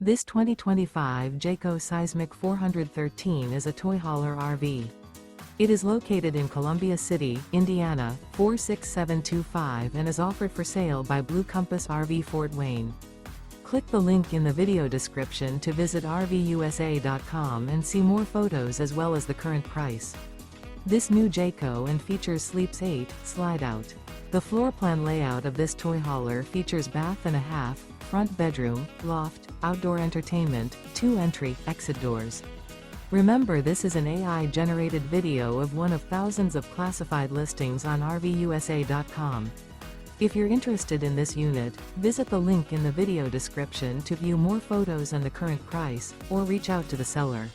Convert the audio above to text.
This 2025 Jayco Seismic 413 is a toy hauler RV. It is located in Columbia City, Indiana, 46725 and is offered for sale by Blue Compass RV Fort Wayne. Click the link in the video description to visit RVUSA.com and see more photos as well as the current price. This new Jayco and features Sleeps 8, Slideout. The floor plan layout of this toy hauler features bath and a half, front bedroom, loft, outdoor entertainment, 2 entry/exit doors. Remember, this is an AI-generated video of one of thousands of classified listings on RVUSA.com. If you're interested in this unit, visit the link in the video description to view more photos and the current price, or reach out to the seller.